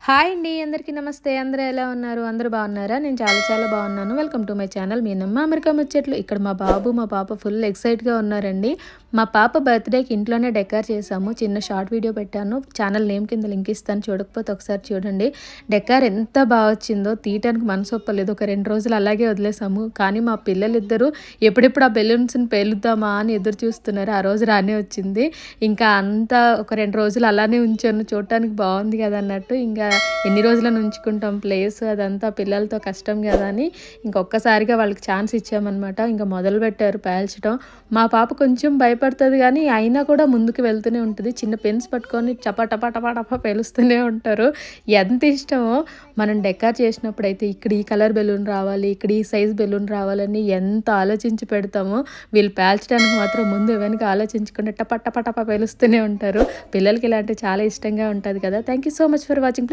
Hi అండి. అందరికీ నమస్తే. అందరూ ఎలా ఉన్నారు? అందరూ బాగున్నారా? నేను చాలా చాలా బాగున్నాను. Welcome to my channel మీనమ్మ America ముచ్చట్లు. ఇక్కడ మా బాబు, మా పాప ఫుల్ ఎక్సైట్‌గా ఉన్నారండి. మా పాప బర్త్‌డేకి ఇంట్లోనే డెకర్ చేశాము. చిన్న షార్ట్ వీడియో పెట్టాను. ఛానల్ నేమ్ కింద లింక్ ఇస్తాను. చూడకపోతే ఒకసారి చూడండి. డెకర్ ఎంత బాగా వచ్చిందో తీయటానికి మనసు ఒప్పలేదు. ఒక 2 రోజులు అలాగే వదిలేసాము. కానీ మా పిల్లలిద్దరూ ఎప్పుడెప్పుడు ఆ బెలూన్స్‌ని పేలుద్దామా అని ఎదురు చూస్తున్నారు. ఆ రోజు రానే వచ్చింది. ఇంకా అంతా ఒక 2 రోజులు అలానే ఉంచాను. చూడటానికి బాగుంది కదా అన్నట్టు. ఇంకా ఎన్ని రోజులను ఉంచుకుంటాం ప్లేస్ అదంతా పిల్లలతో కష్టం కదా అని ఇంకొక్కసారిగా వాళ్ళకి ఛాన్స్ ఇచ్చామన్నమాట. ఇంకా మొదలుపెట్టారు పేల్చడం. మా పాప కొంచెం భయపడుతుంది కానీ అయినా కూడా ముందుకు వెళ్తూనే ఉంటుంది. చిన్న పెన్స్ పట్టుకొని టపా టపా టపా టపా పేలుస్తూనే ఉంటారు. ఎంత ఇష్టమో మనం డెకర్ చేసినప్పుడైతే ఇక్కడ ఈ కలర్ బెలూన్ రావాలి, ఇక్కడ ఈ సైజ్ బెలూన్ రావాలని ఎంత ఆలోచించి పెడతామో వీళ్ళు పేల్చడానికి మాత్రం ముందు వెనక ఆలోచించకుండా టపా టపా టపా పేలుస్తూనే ఉంటారు. పిల్లలకి ఇలాంటివి చాలా ఇష్టంగా ఉంటుంది కదా. Thank you so much for watching.